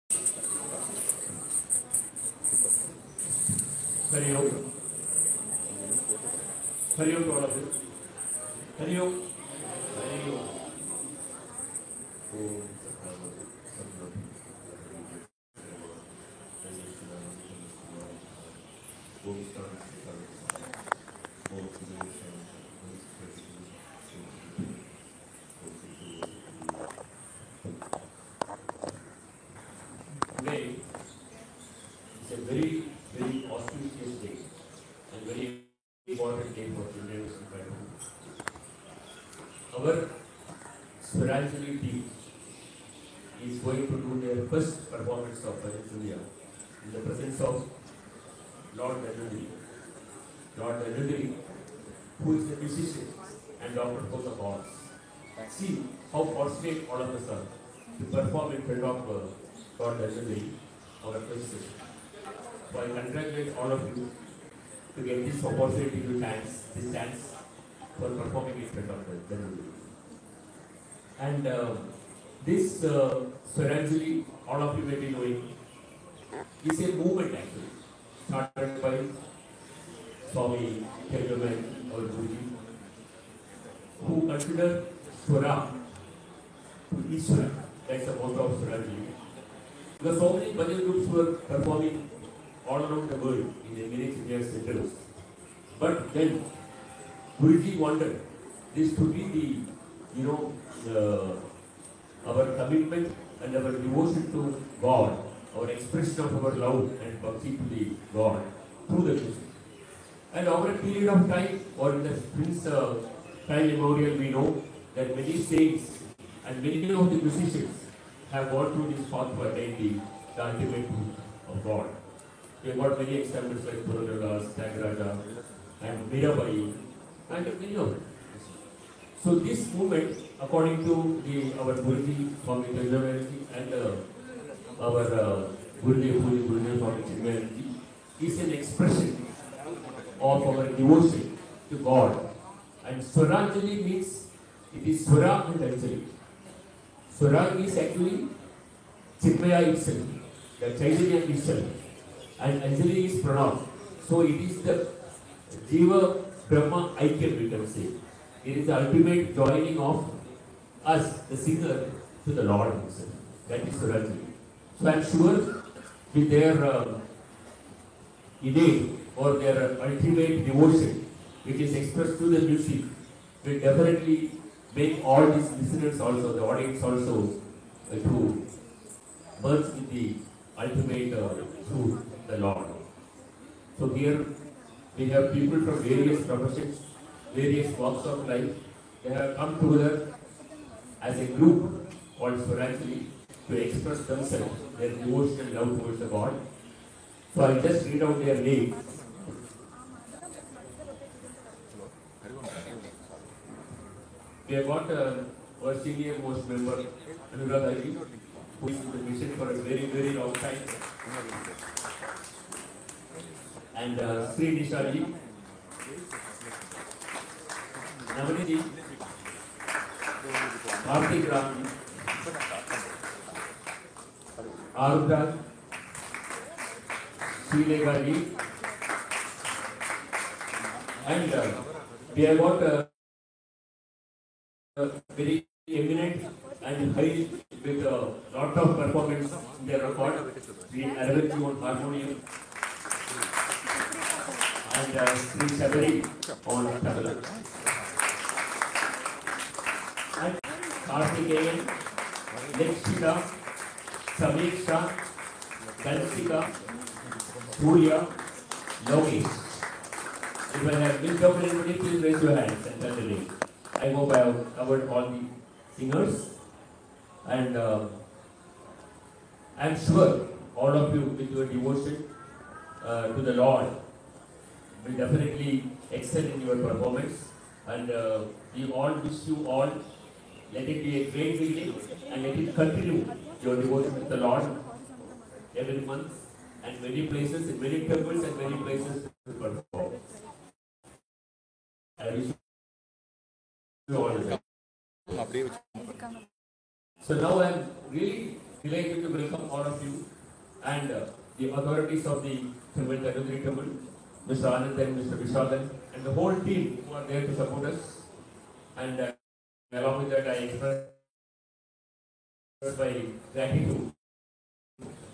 Hari Om. Hari Om to all of you. Hari Om. Hari Om. Om Satnam Satnam. Om Shanti Shanti. Om Shanti Today is a very, very auspicious day and very important day for children. Our spirituality team is going to do their first performance of Bhajan in the presence of Lord Dhanvantari. Lord Dhanvantari, who is the physician and doctor both of all. See how fortunate all of us are to perform in front of Lord Dhanvantari, our first session. So I congratulate all of you to get this opportunity to dance, this dance for performing in front of Dhanvantari. And this Swaranjali, all of you may be knowing, is a movement actually, started by Swami Kelgaman or Guruji, who consider Swara to Ishwara. That's the motto of Swaranjali. Because so many bhajan groups were performing all around the world in the many Indian centers. But then Guruji wanted this to be our commitment and our devotion to God, our expression of our love and bhakti to the God through the music. And over a period of time, or in the since time immemorial, we know that many saints and many of the musicians have gone through this path to attain the ultimate truth of God. We have got many examples like Purandaras, Tyagaraja, and Mirabai, and many of them. So this movement, according to our Guruji, Swami Kelgamanji, and our Gurudev Swami Chinmayanji, is an expression of our devotion to God. And Swaranjali means it is Swara and Anjali. Swara is actually Chinmaya itself, the Chaitanya itself, and Anjali is Pranav. So it is the Jiva Brahma Aikyam, we can say. It is the ultimate joining of us, the singer, to the Lord Himself. That is Swaranjali. So I am sure with their innate or their ultimate devotion, which is expressed through the music, will definitely make all these listeners also, the audience also, to merge with the ultimate truth, the Lord. So here we have people from various professions, various walks of life. They have come together as a group called Swaranjali to express themselves, their devotion and love towards the God. So I'll just read out their names. We have got our senior most member, Anurag, who is in the mission for a very, very long time. And Sri Nishaji, Namaniji, Karthik Ramji, Arudra, Srilegaji, and we have got very eminent and high with a lot of performance in their record. We Aravind on harmonium and Sri Sabari on tabla. And Karthikeyan, Lekshika, Samiksha, Kansika, Surya, Lokesh. If I have missed out anybody, please raise your hands and tell the name. I hope I have covered all the singers, and I am sure all of you with your devotion to the Lord will definitely excel in your performance, and we all wish you all, let it be a great meeting and let it continue your devotion to the Lord every month and many places, in many temples and many places to perform. I wish you all the best. So now I am really delighted to welcome all of you and the authorities of the Tamil Tanundri Temple, Mr. Anand and Mr. Vishalan, and the whole team who are there to support us. And along with that, I express my gratitude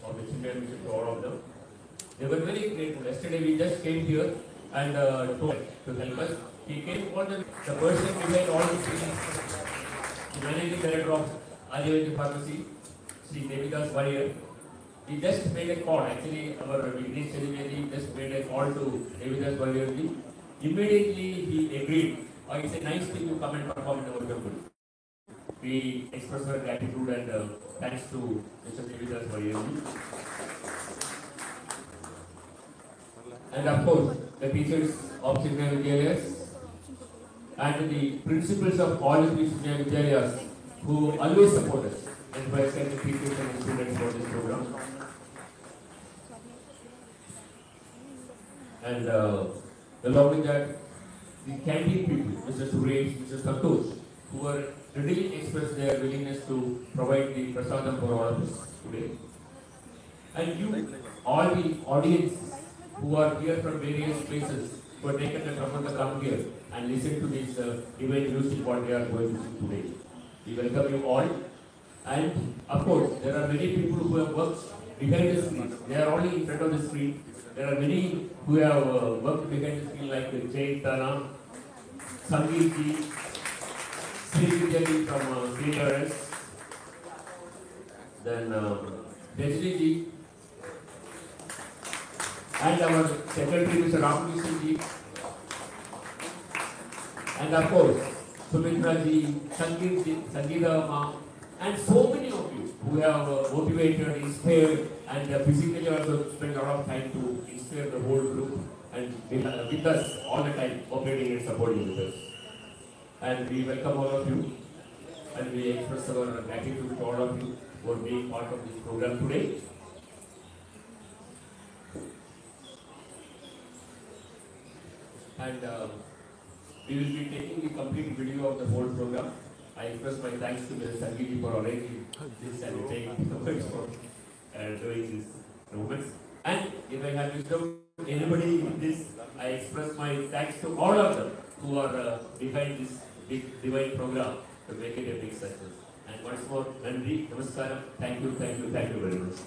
of the children to all of them. They were very grateful. Yesterday we just came here and to help us. He came for the person behind all these things, the managing director of Ayurvedic Pharmacy, Sri Devidas Warrior. He just made a call. Actually, our Vignesh Chaturvedi just made a call to Devidas Warrior. Immediately he agreed. It's a nice thing to come and perform in our temple. We express our gratitude and thanks to Mr. Devidas Warrior. And of course, the teachers of Chinmaya Vidyalayas and the principals of all the Chinmaya Vidyalayas who always support us and who have sent the teachers and the students for this program. And along with that, the canteen people, Mr. Suresh, Mr. Santosh, who are readily expressed their willingness to provide the prasadam for all of us today. And you, all the audience who are here from various places, who have taken the trouble to come here and listen to this event music what we are going to see today. We welcome you all. And of course, there are many people who have worked behind the screen. They are only in front of the screen. There are many who have worked behind the screen like Jay Tana, Sangeet ji, Sri Vidya from CRS, then Rajni ji, and our secretary Mr. Ramakrishnan ji, and of course Sumitra ji, Sangeet ji, Sangeeta Ma, and so many of you who have motivated, inspired, and physically also spent a lot of time to inspire the whole group and with us all the time, cooperating and supporting with us. And we welcome all of you, and we express our gratitude to all of you for being part of this program today. And we will be taking the complete video of the whole program. I express my thanks to Mr. Sangeet for arranging this and taking the words for doing these moments. And if I have disturbed anybody in this, I express my thanks to all of them who are behind this big divine program to make it a big success. And once more, Nandri, Namaskaram, thank you very much.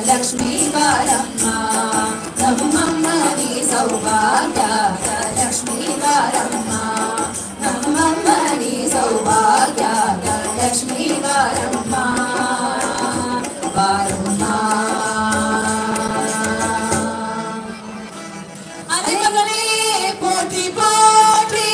Lakshmi ಬಾರಮ್ಮ ನಮ್ಮಮ್ಮನಿ ಸೌಭಾಗ್ಯ ಲಕ್ಷ್ಮೀ ಬಾರಮ್ಮ ನಮ್ಮಮ್ಮನಿ ಸೌಭಾಗ್ಯ ಲಕ್ಷ್ಮೀ ಬಾರಮ್ಮ ಬಾರಮ್ಮ ಅಲೆಮಗಳೇ ಪೋಟಿ ಪೋಟಿ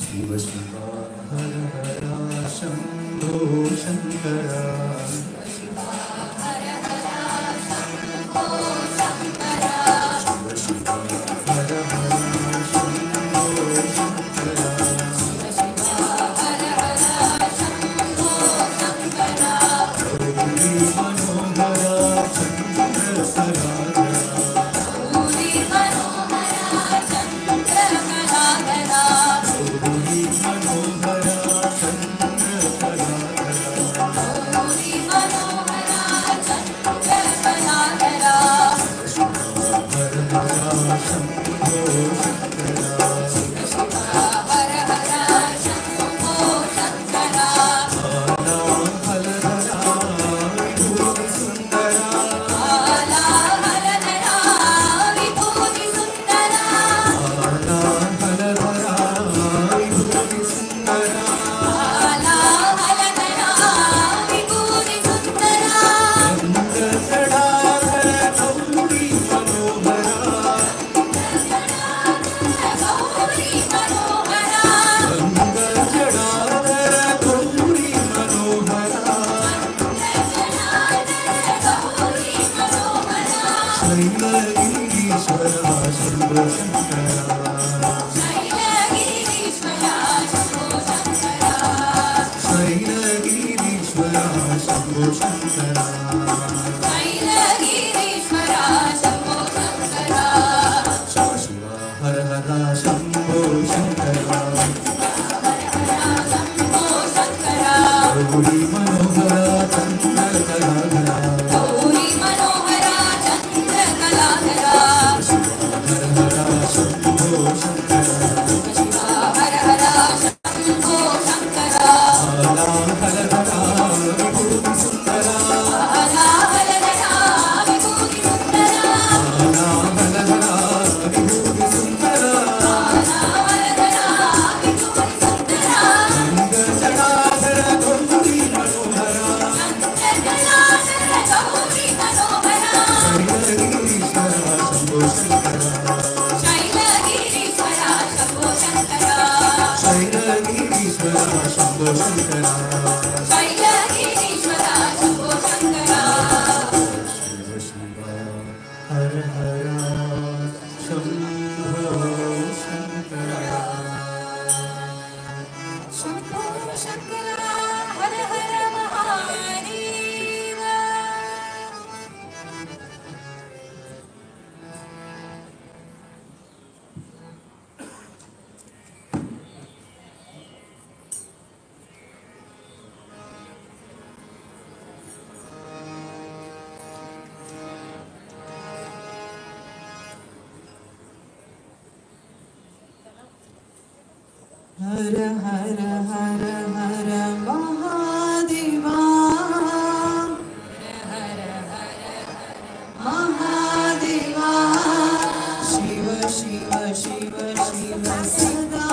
शिव शिवा हर हर शंभो शंकरा हर हर हर हर महादेवा महादेवा शिव शिव शिव शिव सदा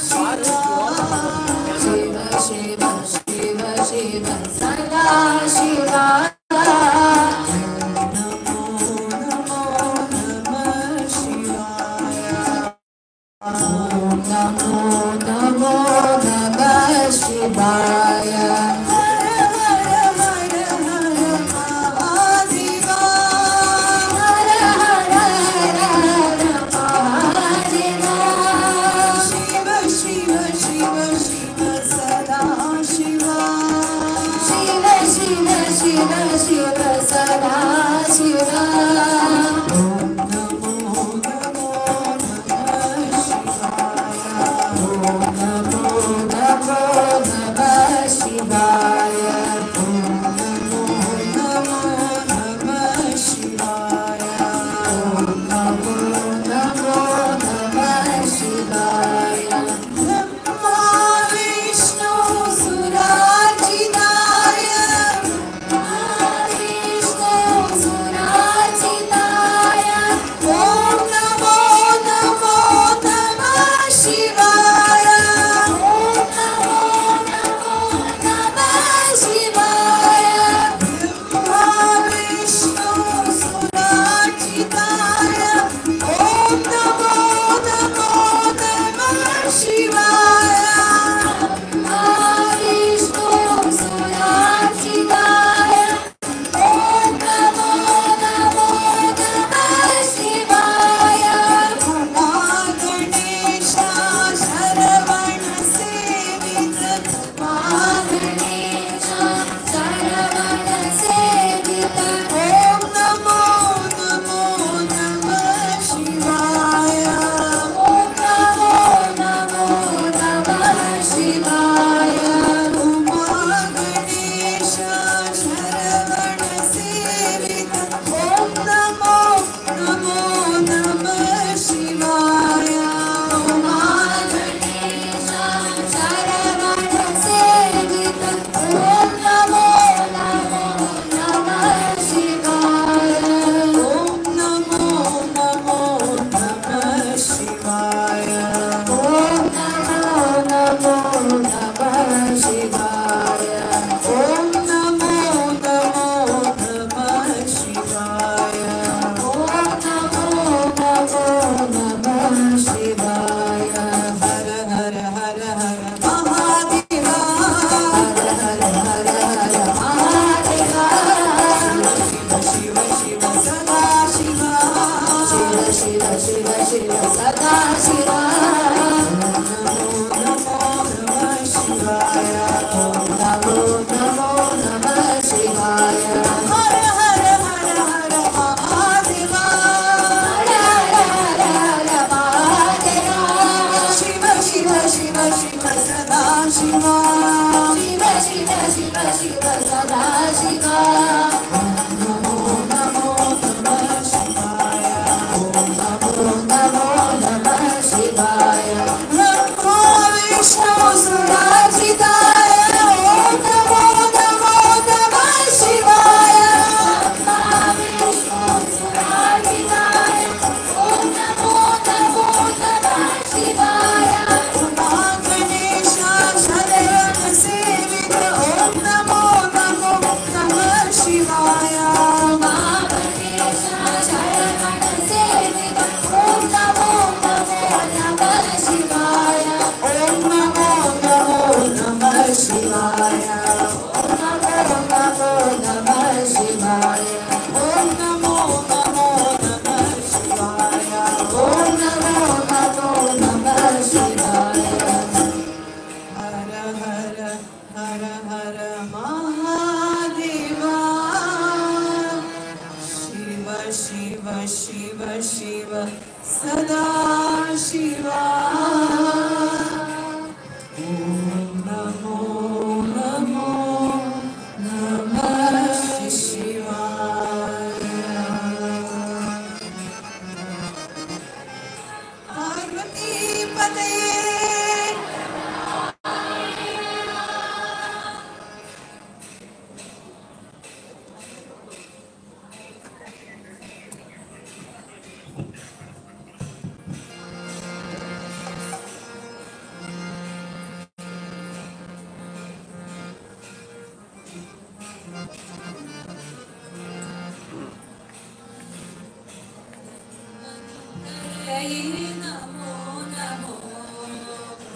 शिवा शिव शिव शिव शिव सदा शिवा नमो नमो नमः शिवाय नमो नमो नमः शिवाय शिवाय हर हर हर हर महादेवा हर हर हर हर महादेवा शिव शिव सदा शिवा शिव शिव शिव शिव सदा शिवा नमो नमः शिवाय नमो नमो नमः शिवाय हर हर हर हर महादेवा शिव शिव शिव शिव सदा शिवा शिव शिव शिव शिव सदा शिवा नमो नमो नमः शिवाय नमो नमो नमः शिवाय नमो विष्णु सुराजिताय ओम नमो नमो नमः शिवाय नमो विष्णु सुराजिताय ओम नमो नमो नमः शिवाय उमा गणेश शरण सेवित ओम नमो नमो नमः शिवाय उमा गणेश शरण सेवित ओम नमो नमो नमः शिवाय ओम नमो नमो नमः शिवाय ओम नमो नमो नमः शिवाय ओम नमो नमो नमः शिवाय ओम नमो नमो नमः शिवाय हर हर हर हर महादेवा शिव शिव शिव शिव सदा शिवा नमो नमो नमः शिवाय पार्वती पते नमो नमो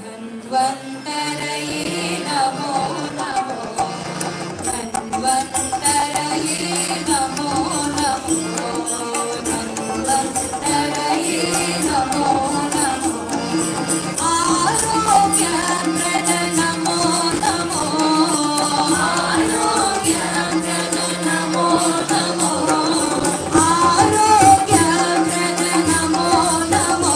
धन्वन्तरये नमो नमो धन्वन्तरये नमो नमो धन्वन्तरये नमो नमो आरोग्यप्रद नमो नमो आरोग्यप्रद नमो नमो आरोग्यप्रद नमो नमो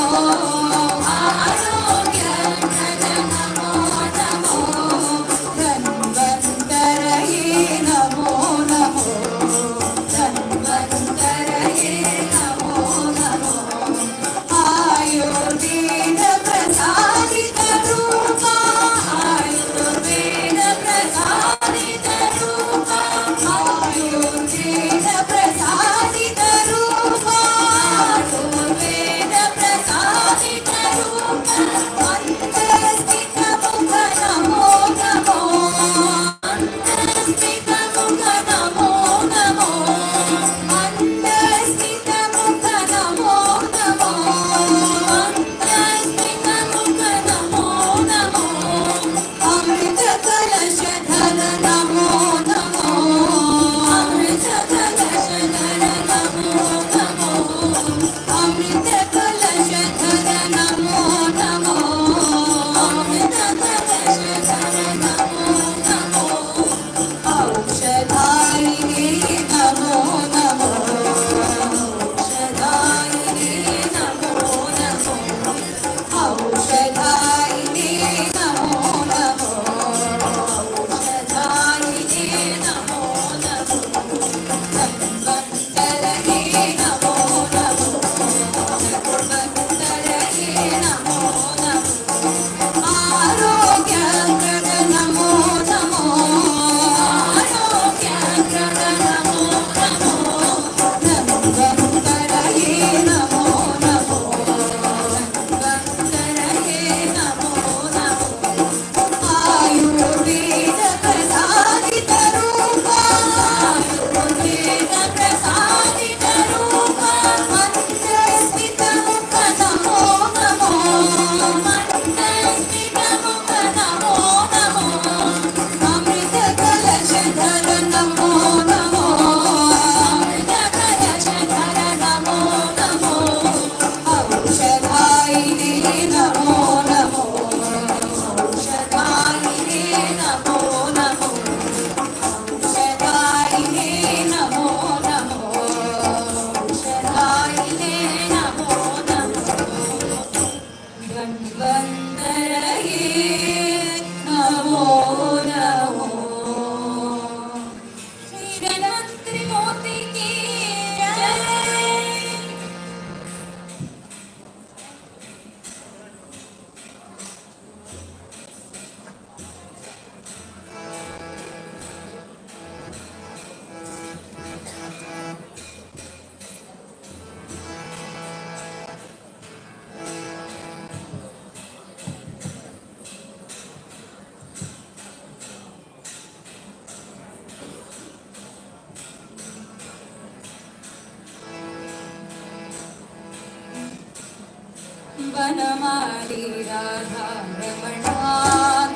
वनमाली राधा रमणा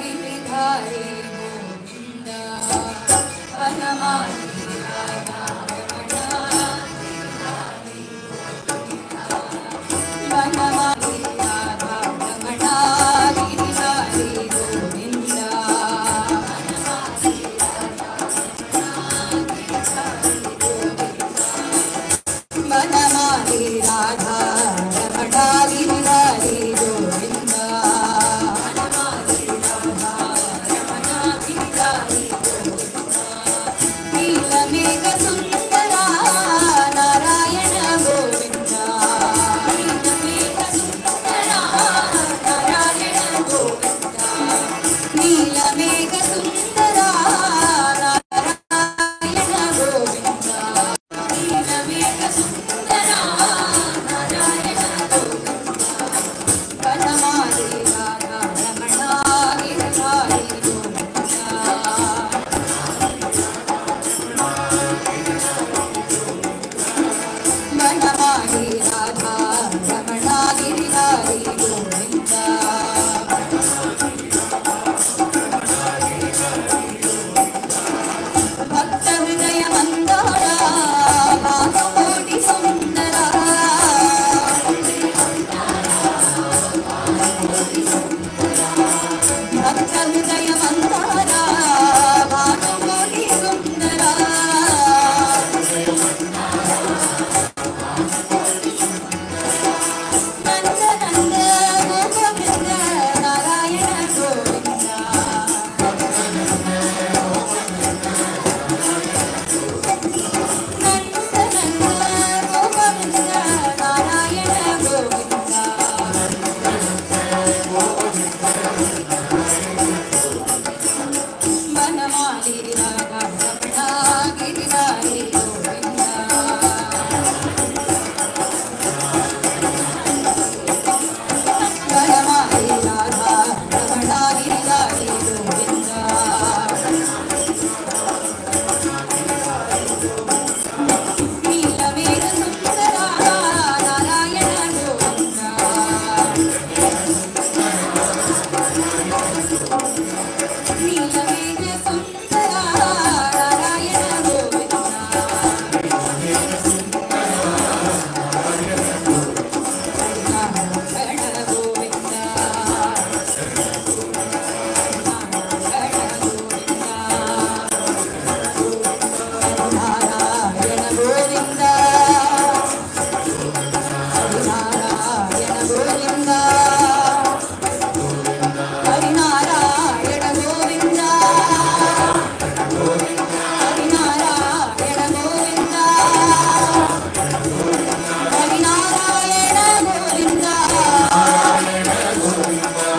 गिरिधारी गोविंद वनमाली राधा रमणा वनमाली राधा रमणा गिरिधारी गोविंद वनमाली राधा रमणा गिरिधारी गोविंद नीलमेघ सुंदरा नारायण गोविंद नीलमेघ सुंदरा नारायण गोविंद नीलमेघ सुंदरा नारायण गोविंद नीलमेघ सुंदरा नारायण गोविंद वनमाली राधा रमणा गिरिधारी गोविंद वनमाली राधा रमणा गिरिधारी गोविंद भक्त हृदय मंदारा भानुकोटि सुंदरा भक्त हृदय मंदारा भानुकोटि सुंदरा नंद नंद गोपवृंद नारायण गोविंद नंद नंद गोपवृंद नारायण गोविंद वनमाली राधा रमणा गिरिधारी गोविंद वनमाली राधा रमणा गिरिधारी गोविंद नीलमेघ सुंदरा नारायण गोविंद नीलमेघ सुंदरा नारायण गोविंद नारायण गोविंद नारायण गोविंद नारायण गोविंद हरिनारायण गोविंद हरिनारायण गोविंद हरिनारायण गोविंद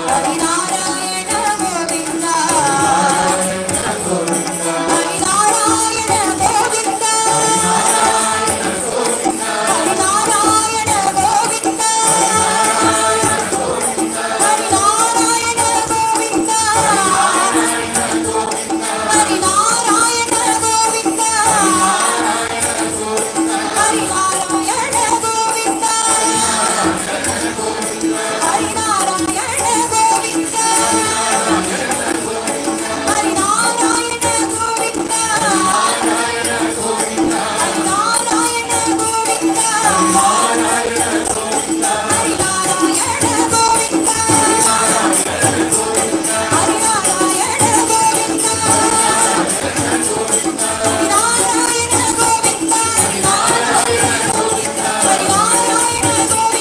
हरिनारायण गोविंद हरिनारायण गोविंद हरिनारायण गोविंद हरिनारायण गोविंद हरिनारायण गोविंद हरिनारायण गोविंद हरिनारायण गोविंद हरिनारायण गोविंद हरिनारायण गोविंद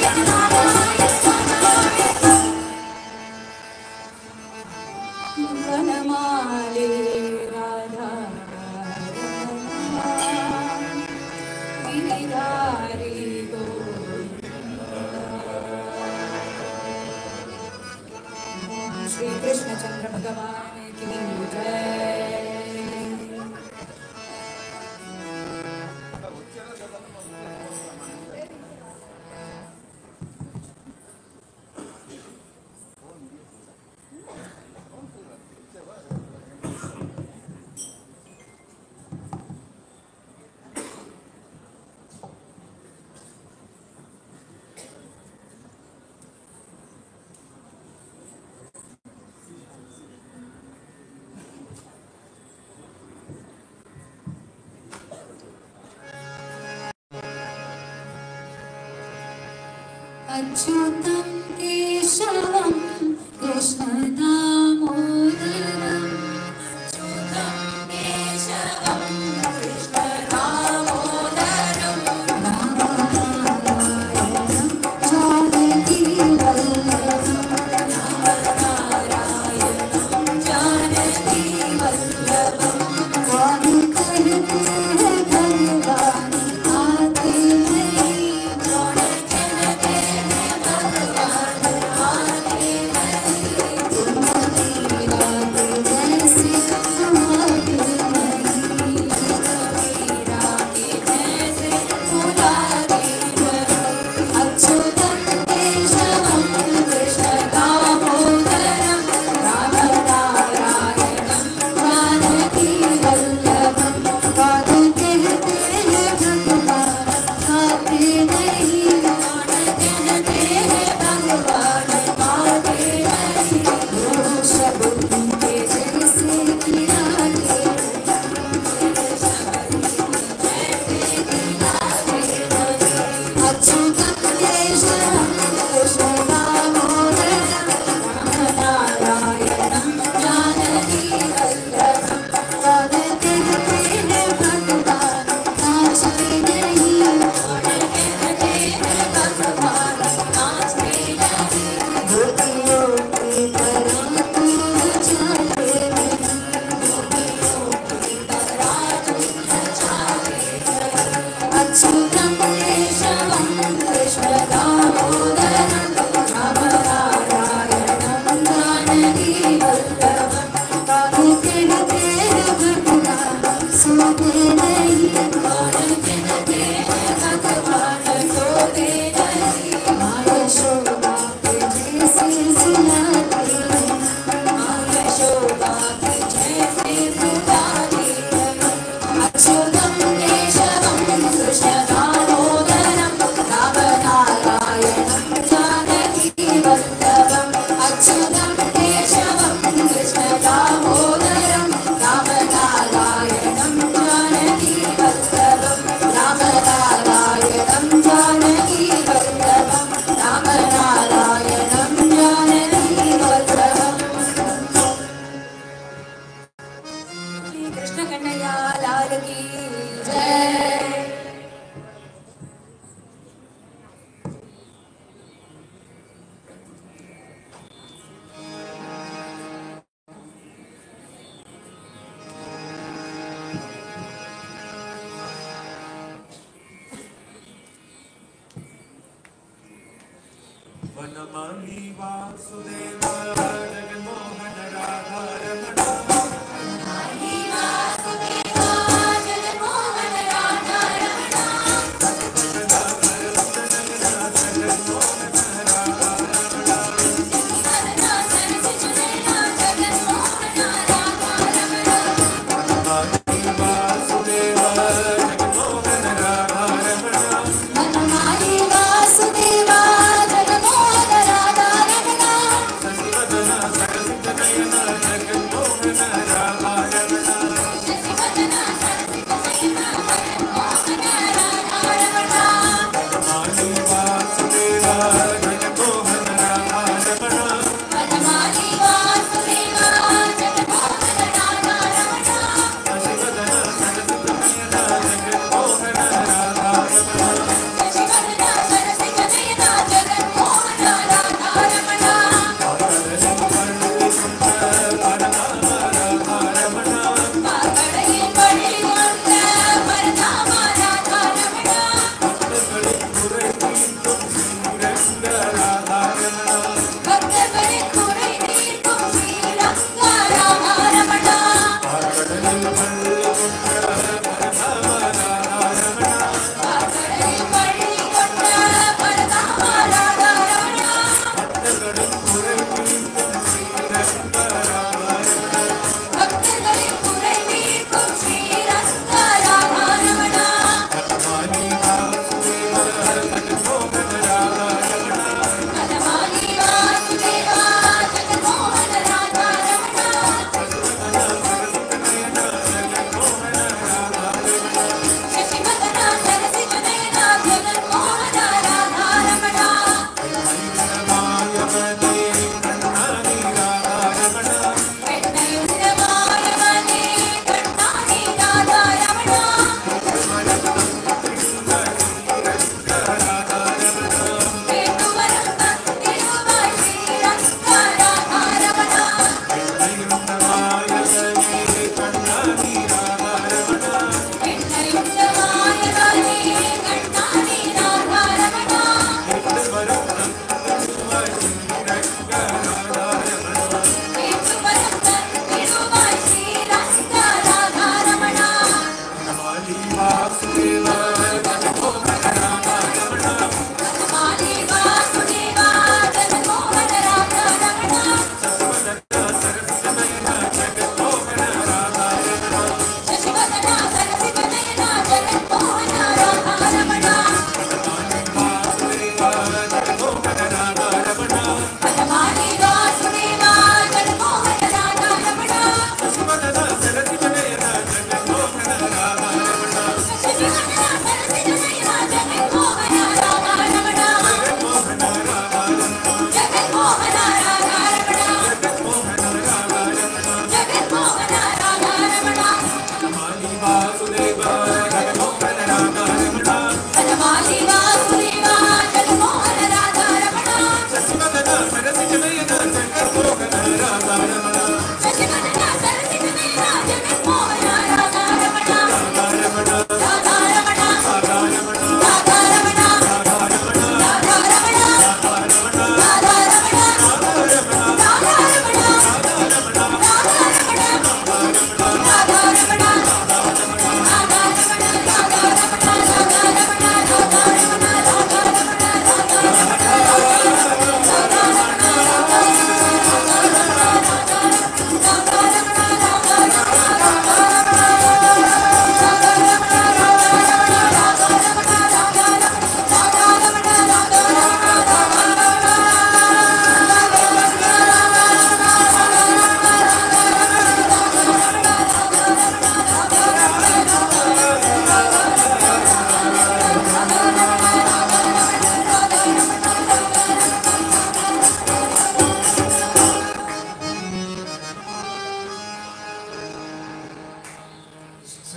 हरिनारायण गोविंद वनमाली भगवान की जय। अच्युतं केशवं कृष्णदामोदरम् अच्युतं केशवं कृष्णदामोदरम् नारायणं जानकीवल्लभं नारायणं जानकीवल्लभं कौन कहते हैं भगवान आते नहीं कौन कहते हैं भगवान आते नहीं तुम्हारी रात जैसे तुम्हारी नहीं कबीरा के जैसे तुम्हारी नहीं अच्युतं केशवं कृष्णदामोदरं रामनारायणं जानकीवल्लभं कौन कहते हैं भगवान आते नहीं कौन कहते हैं भगवान आते नहीं वो शब्द के जैसे किनारे अच्युतं केशवं कृष्णदामोदरं रामनारायणं जानकीवल्लभं कौन कहते हैं भगवान नाचते नहीं कौन कहते हैं भगवान नाचते नहीं गोपियों की तरह तुम जाते नहीं गोपियों की तरह तुम जाते नहीं अच्युतं केशवं कृष्णदामोदरं रामनारायणं जानकीवल्लभं कौन कहते हैं भगवान सोते नहीं कौन कहते हैं भगवान सोते नहीं माँ यशोदा के जैसे सुलाते हैं माँ यशोदा के जैसे सुलाते हैं अच्युतं केशवं कृष्णदामोदरं रामनारायणं जानकीवल्लभम् अच्युतं केशवं कृष्णदामोदरं रामनारायणं जानकीवल्लभं रामनारायणं जानकीवल्लभं रामनारायणं जानकीवल्लभम् श्री कृष्ण कन्हैया लाल की जय। वनमाली वासुदेव जगन्मोहन राधा रमण वासुदेव जगन्मोहन राधा रमण वनमाली वासुदेव जगन्मोहन राधा रमण शशिवदन सरसिज नयन जगन्मोहन राधा रमण वनमाली वासुदेव जगन्मोहन राधा रमण वनमाली वासुदेव जगन्मोहन राधा रमण शशिवदन सरसिज नयन जगन्मोहन राधा रमण शशिवदन सरसिज नयन जगन्मोहन राधा रमण आदरणी पंच परनाम राधा रमण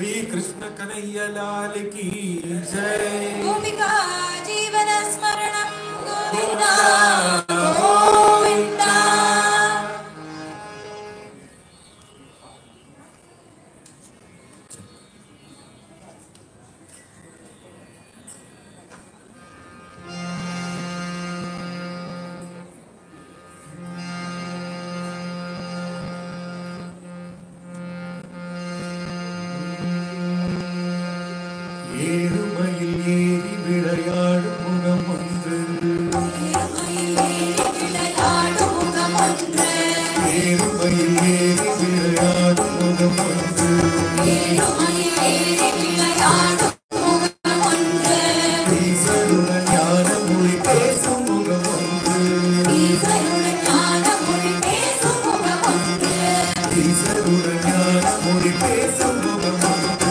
श्री कृष्ण कन्हैया लाल की जय। गोपिका जीवन स्मरणं गोविंदा गोविंदा। ஏறுமையில் ஏறி விளையாடும் முகம் ஒன்று, விளையாடும் முகம் ஒன்று, ஏறுமையில் ஏறி விளையாடும் முகம் ஒன்று, ஏறுமையில் ஏறி விளையாடும் முகம் ஒன்று, ஈசனுடன் ஞான மொழி பேசும் முகம் ஒன்று, ஈசனுடன் ஞான மொழி பேசும் முகம் ஒன்று, ஈசனுடன் ஞான மொழி பேசும் முகம் ஒன்று,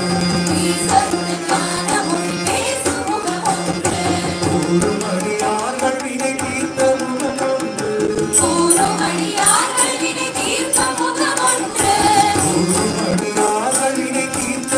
ஈசனுடன் ஞான மொழி பேசும் முகம் ஒன்று, கூறும் அடியார்கள் வினை தீர்த்த முகம் ஒன்று, கூறும் அடியார்கள் வினை தீர்த்த முகம் ஒன்று, கூறும் அடியார்கள் வினை தீர்த்த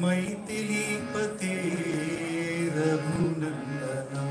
मैथिलीपते रघुनंदना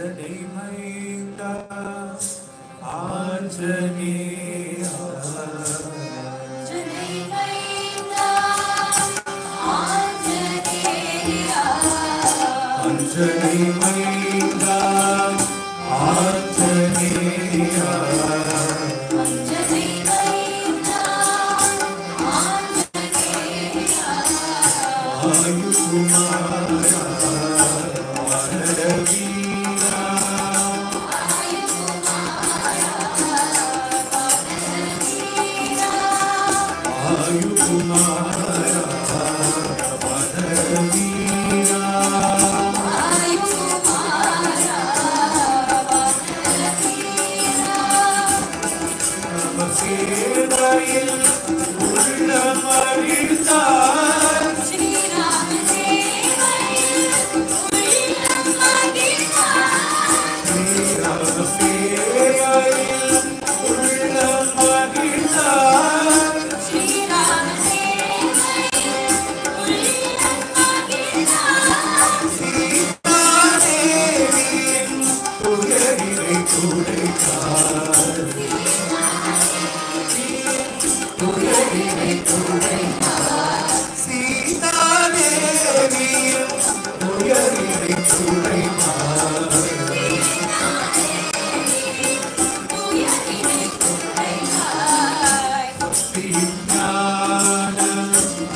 ஆஞ்சனை மைந்தா ஆஞ்சநேயா ஜனை மைந்தா ஆஞ்சநேயா ஆஞ்சனை மைந்தா ஆஞ்சநேயா அஞ்சனை மைந்தா ஆஞ்சநேயா ஆயுகுமாரா வானரவீரா ஆயுகுமாரா வானரவீரா சேவையில் உள்ளமறிந்தார் ஸ்ரீராம சேவையில் உள்ளம் மகிழ்ந்தார் ஸ்ரீராம சேவையில் உள்ளமறிந்தார் ஸ்ரீராம சேவையில் உள்ளம் மகிழ்ந்தார் சீதாதேவியின் துயரினை துடைத்தார் துயரினை துடைத்தார் சீதாதேவியின் துயரினை துடைத்தார் உயரினை துடைத்தாய் ஞான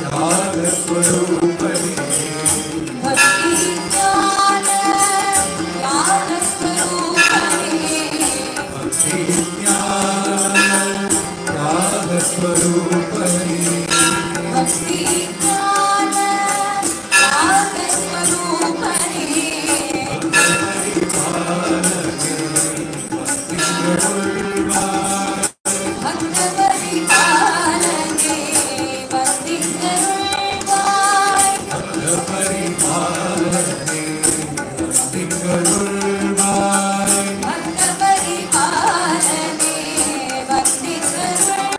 ஞானஸ்வரூபனே பக்தி ஞான ஞானஸ்வரூபனே ஞானஸ்வரூபனே பக்தி ஞான ஞானஸ்வரூபனே பக்தபரிபாலனே வந்தித்தருள்வாய் பரிபாலனே திகழுள்வாய் பக்தபரிபாலனே வந்தித்தருள்வாய்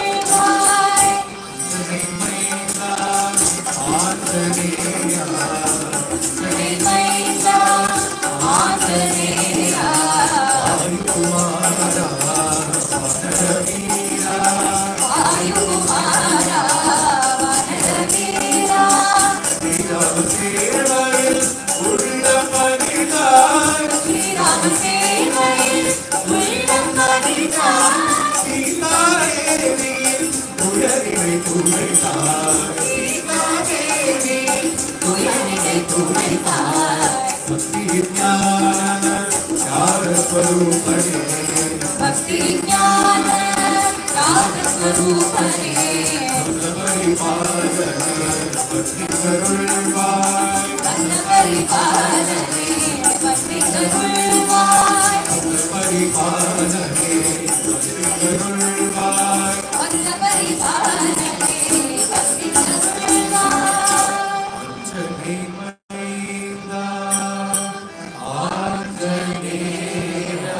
ஆஞ்சநேயா ஸ்ரீமைந்தா ஆஞ்சநேயா ஆயுகுமாரா வானரவீரா ஆயுகுமாரா வனரவீரா ஸ்ரீராம சேவையில் உள்ளமறிந்தார் ஸ்ரீராம சேவையில் உள்ளம் மகிழ்ந்தார் சீதாதேவியின் துயரினை துடைத்தார் உயரினை துடைத்தார் பக்தி ஞான ஞானஸ்வரூபனே பக்தி ஞான ஞானஸ்வரூபனே பரிபாலனே திகழுள்வாய் பக்தபரிபாலனே வந்தித்தருள்வாய் பரிபாலனே திகழுள்வாய் பக்தபரிபாலனே வந்தித்தருள்வாய் ஆஞ்சநேய மைந்தா ஆஞ்சநேயா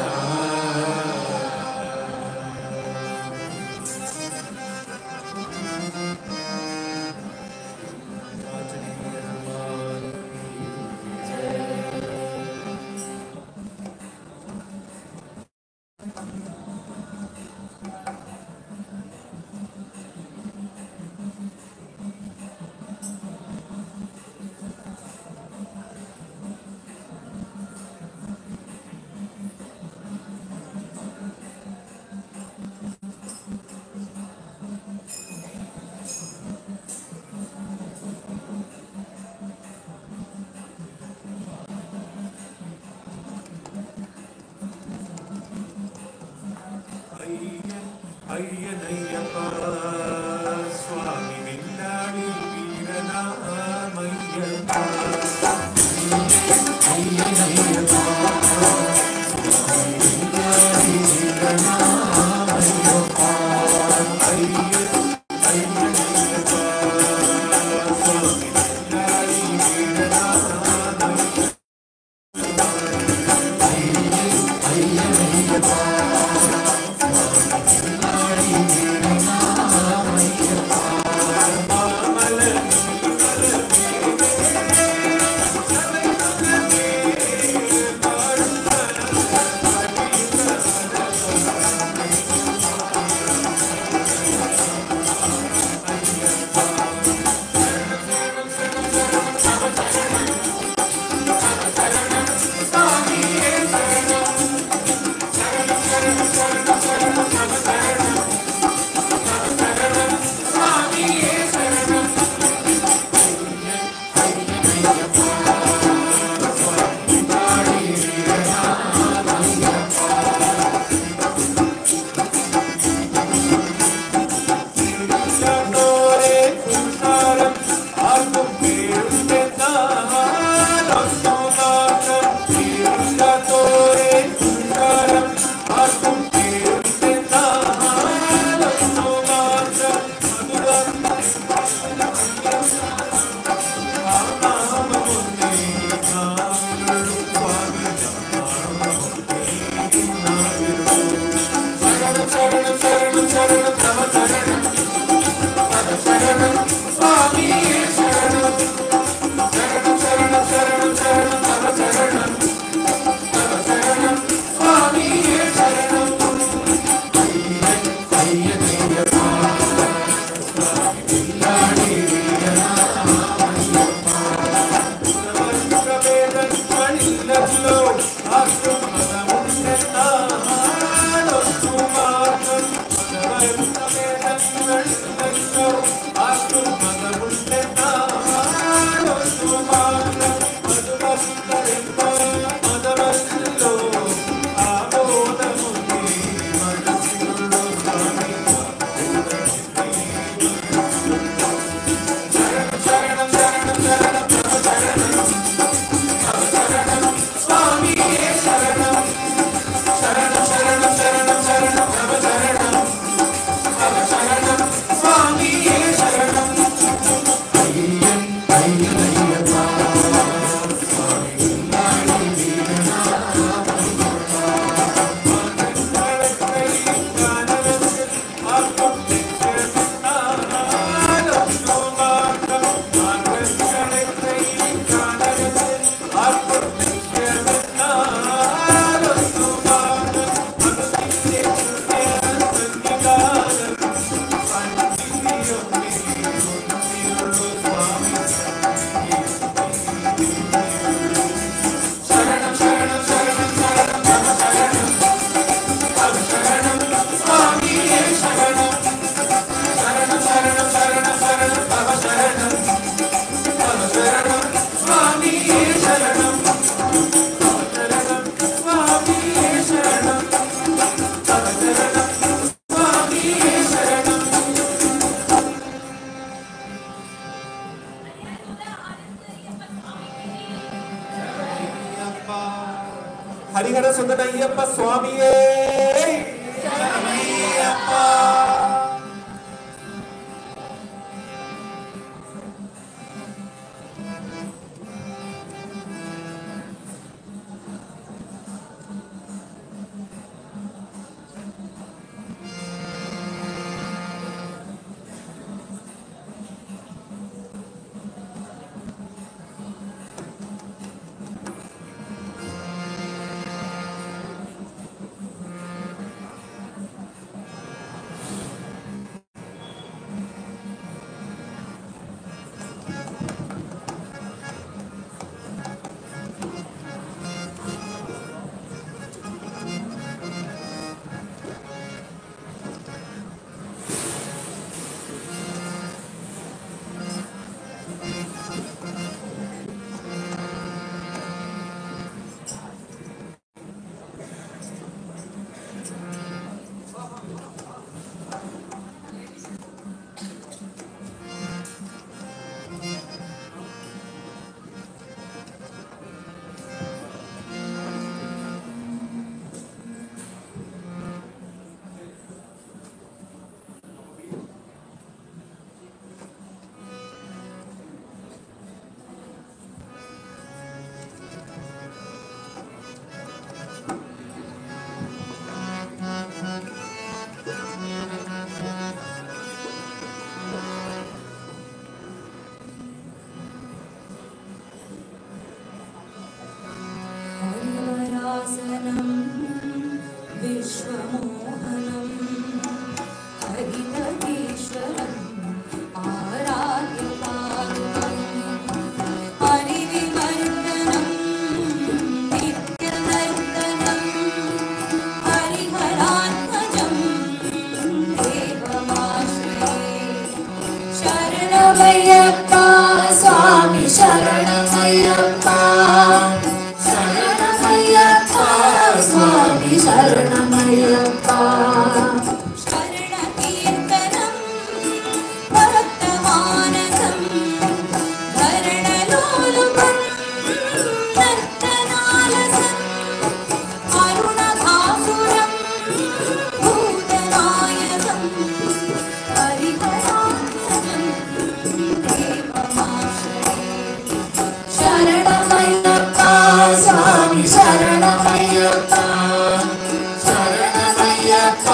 ஐயனையப்பா சுவாமி வில்லாடி வீரநாமையப்பா ஐயனையப்பா சுவாமி வில்லாடி வீரநாமையப்பா ஐயனையப்பா சுவாமி வில்லாடி வீரநாமையப்பா ஐயனையப்பா ഹരിഹര സുന്ദര അയ്യപ്പ സ്വാമിയേ ശരണമയ്യപ്പ. ശരണമയ്യപ്പ സ്വാമി ശരണമയ്യപ്പ ശരണമയ്യപ്പ സ്വാമി ശരണമയ്യപ്പ ശരണകീർത്തനം ഭക്തമാനസം ഭരണലോലുപം നർത്തനാലസം അരുണഭാസുരം ഭൂതനായകം ശരണമയ്യപ്പ സ്വാമി ശരണമയ്യപ്പ ശരണമയ്യപ്പ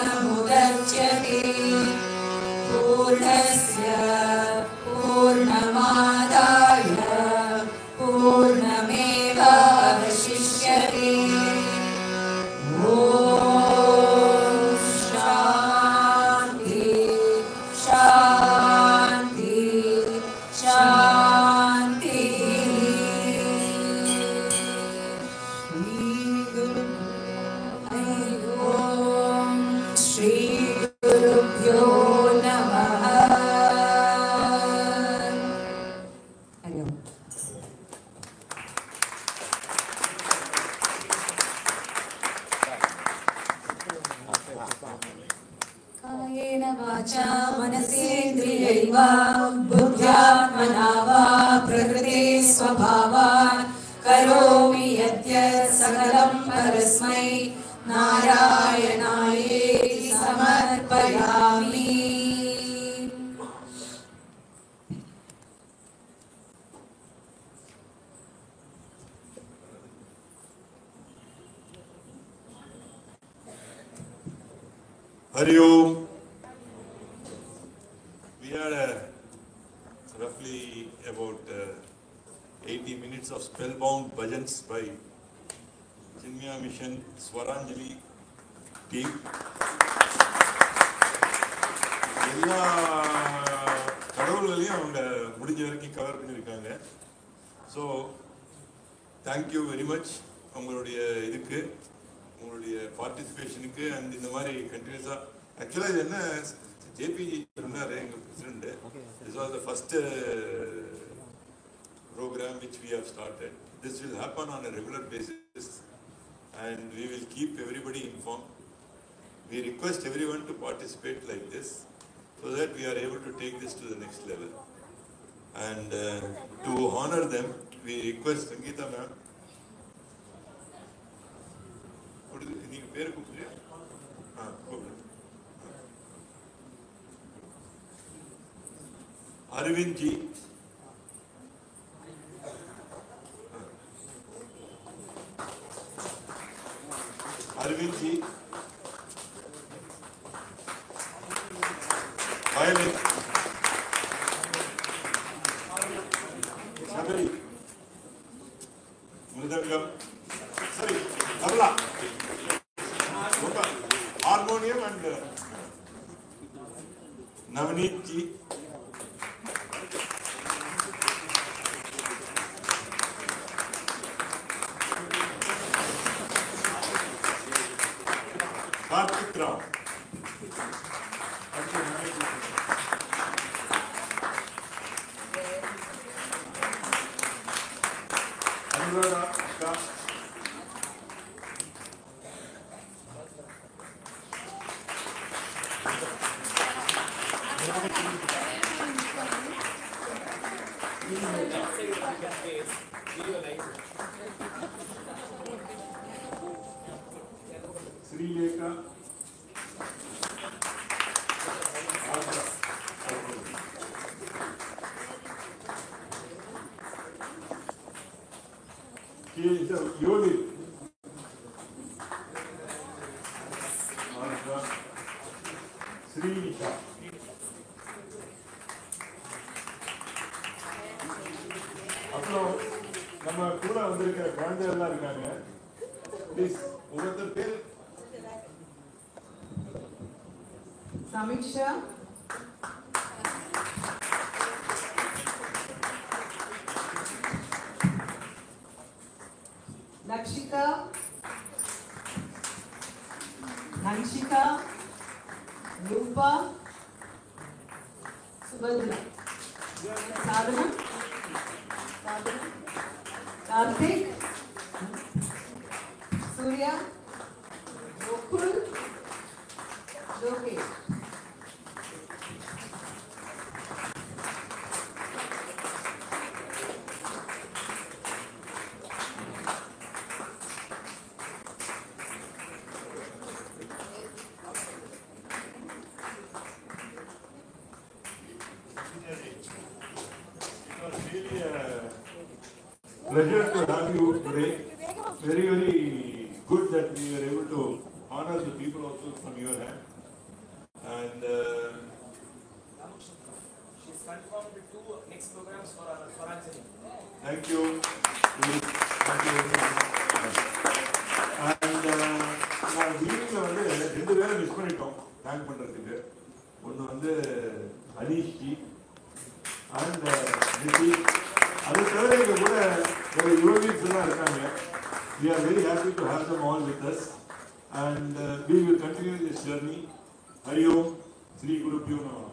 पूर्णमुदच्यते पूर्णस्य पूर्णमादाय पूर्णमेवावशिष्यते ॐ शान्ति शान्ति शान्ति श्री गुरुभ्यो नमः हरि ओम् कायेन वाचा मनसेन्द्रियैर्वा बुद्ध्यात्मना वा प्रकृते स्वभावात् करोमि यद्यत् सकलं परस्मै नारायणायेति समर्पयामि Hari Om. We had roughly about 80 minutes of spellbound bhajans by Chinmaya Mission Swaranjali team. எல்லா கடவுள்களையும் அவங்க முடிஞ்ச வரைக்கும் கவர் பண்ணியிருக்காங்க. ஸோ தேங்க்யூ வெரி மச் உங்களுடைய இதுக்கு, உங்களுடைய பார்ட்டிசிபேஷனுக்கு. அண்ட் இந்த மாதிரி கண்டினியூஸாக ஆக்சுவலாக இது என்ன ஜேபி சொன்னார் எங்கள் president, this was the first program which we have started. This will happen on a regular basis and we will keep everybody informed. We request everyone to participate like this so that we are able to take this to the next level. And to honor them, we request Sangeeta ma'am. நீங்க பேரு கூப்பிடுறியா? கூப்பிடு. Arvind ji, Arvind ji, violin, Sabari, Mridangam, sorry, tabla, harmonium and Navneet ji, Karthik Rao, Anurag Akka, Sri Lekha, Yoli, Sri Nisha, அப்புறம் நம்ம கூட வந்திருக்கிற குழந்தைகள் இருக்காங்க. ப்ளீஸ் ஒவ்வொருத்தர் பேர். Samiksha, Lakshika, Hanshika, Rupa, Subhadra, Sadhana, Karthik, Surya, Gokul, Lokesh. Pleasure to have you today. Very, very good that we were able to honor the people also from your hand. And She's confirmed 2 next programs for our Swarajani. thank you. Thank you very much. And நான் ஈவினிங்ல வந்து 2 பேரை miss பண்ணிட்டோம் thank பண்றதுக்கு. ஒன்று வந்து Anish G and நிதி. அது தவிர இங்க கூட வேற யுவகீஸ் எல்லாம் இருக்காங்க. We are very happy to have them all with us, and we will continue this journey. Hari Om, Sri Guru Pyo Namaha.